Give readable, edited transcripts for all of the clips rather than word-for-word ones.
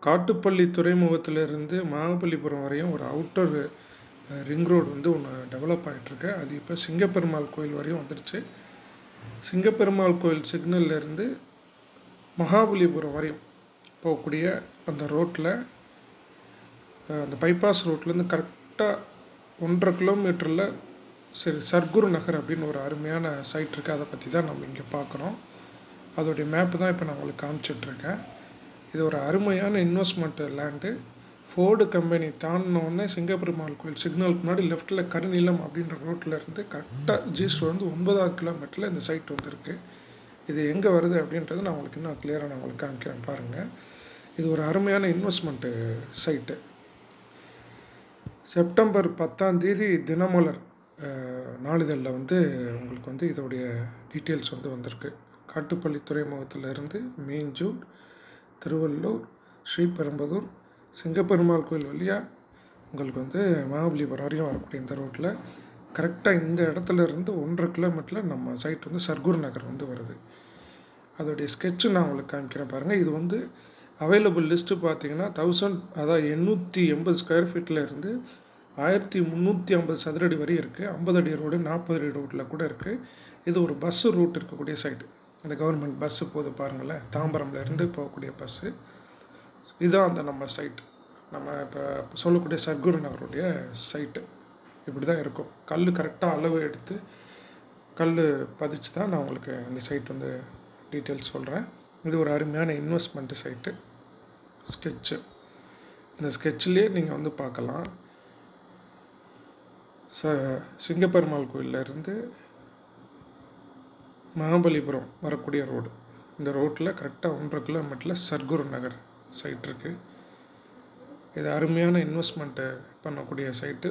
காட்டுப்பள்ளி துறைமுகத்திலிருந்து மகாபலிபுரம் வரையும் ஒரு அவுட்டர் ரிங் ரோடு வந்து ஒன்று டெவலப் ஆகிட்டுருக்கு. அது இப்போ சிங்கப்பெருமாள் கோயில் வரையும் வந்துடுச்சு. சிங்கப்பெருமாள் கோயில் சிக்னல்லேருந்து மகாபலிபுரம் வரையும் போகக்கூடிய அந்த ரோட்டில், அந்த பைபாஸ் ரோட்லேருந்து கரெக்டாக 1.5 கிலோமீட்டரில் சர்க்குரு நகர் அப்படின்னு ஒரு அருமையான சைட் இருக்குது. அதை பற்றி தான் நம்ம இங்கே பார்க்குறோம். அதோடைய மேப்பு தான் இப்போ நான் உங்களுக்கு காமிச்சிட்ருக்கேன். இது ஒரு அருமையான இன்வெஸ்ட்மெண்ட் லேண்டு. ஃபோர்டு கம்பெனி தாண்டினோடனே சிங்கப்பெருமாள் கோயில் சிக்னலுக்கு முன்னாடி லெஃப்ட்டில் கருநீலம் அப்படின்ற ரோட்டில் இருந்து கரெக்டாக ஜிஸ்லேருந்து 9வது கிலோமீட்டரில் இந்த சைட் வந்துருக்கு. இது எங்கே வருது அப்படின்றது நான் உங்களுக்கு இன்னும் கிளியராக நான் உங்களுக்கு காமிக்கிறேன் பாருங்கள். இது ஒரு அருமையான இன்வெஸ்ட்மெண்ட்டு சைட்டு. செப்டம்பர் 10 தினமலர் நாளிதழில் வந்து உங்களுக்கு வந்து இதோடைய டீட்டெயில்ஸ் வந்து வந்திருக்கு. காட்டுப்பள்ளி துறைமுகத்திலிருந்து மீஞ்சூர், திருவள்ளூர், ஸ்ரீபெரும்புதூர், சிங்கப்பெருமாள் கோயில் வழியாக உங்களுக்கு வந்து மகாபலிபுரம் வரையும் வரக்கூடிய இந்த ரோட்டில் கரெக்டாக இந்த இடத்துல இருந்து 1.5 கிலோமீட்டரில் நம்ம சைட் வந்து சர்க்குரு நகர் வந்து வருது. அதோடைய ஸ்கெட்சு நான் உங்களுக்கு காமிக்கிறேன் பாருங்கள். இது வந்து அவைலபிள் லிஸ்ட்டு பார்த்தீங்கன்னா 880 ஸ்கொயர் ஃபீட்டில் இருந்து 1350 சதுரடி வரை இருக்குது. 50 அடி ரோடு, 40 அடி ரோட்டில் கூட இருக்குது. இது ஒரு பஸ்ஸு ரூட் இருக்கக்கூடிய சைடு. அந்த கவர்மெண்ட் பஸ்ஸு போது பாருங்களேன், தாம்பரம்லேருந்து போகக்கூடிய பஸ்ஸு. இதுதான் அந்த நம்ம சைட்டு, நம்ம இப்போ சொல்லக்கூடிய சர்க்குரு நகருடைய சைட்டு. இப்படி தான் இருக்கும். கல் கரெக்டாக அளவு எடுத்து கல் பதிச்சு தான் நான் உங்களுக்கு அந்த சைட் வந்து டீட்டெயில்ஸ் சொல்கிறேன். இது ஒரு அருமையான இன்வெஸ்ட்மெண்ட்டு சைட்டு. ஸ்கெட்சு, இந்த ஸ்கெட்சிலே நீங்கள் வந்து பார்க்கலாம். சிங்கப்பெருமாள் கோயிலேருந்து மகாபலிபுரம் வரக்கூடிய ரோடு, இந்த ரோட்டில் கரெக்டாக 1.5 கிலோமீட்டரில் சர்க்குரு நகர் சைட் இருக்குது. இது அருமையான இன்வெஸ்ட்மெண்ட்டு பண்ணக்கூடிய சைட்டு.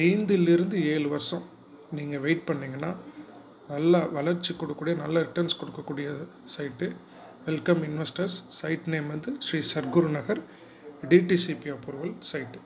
5-7 வருஷம் நீங்கள் வெயிட் பண்ணிங்கன்னா நல்லா வளர்ச்சி கொடுக்கக்கூடிய, நல்ல ரிட்டர்ன்ஸ் கொடுக்கக்கூடிய site. Welcome investors. Site name வந்து ஸ்ரீ சர்க்குரு நகர், டிடிசிபி அப்ரூவல் சைட்டு.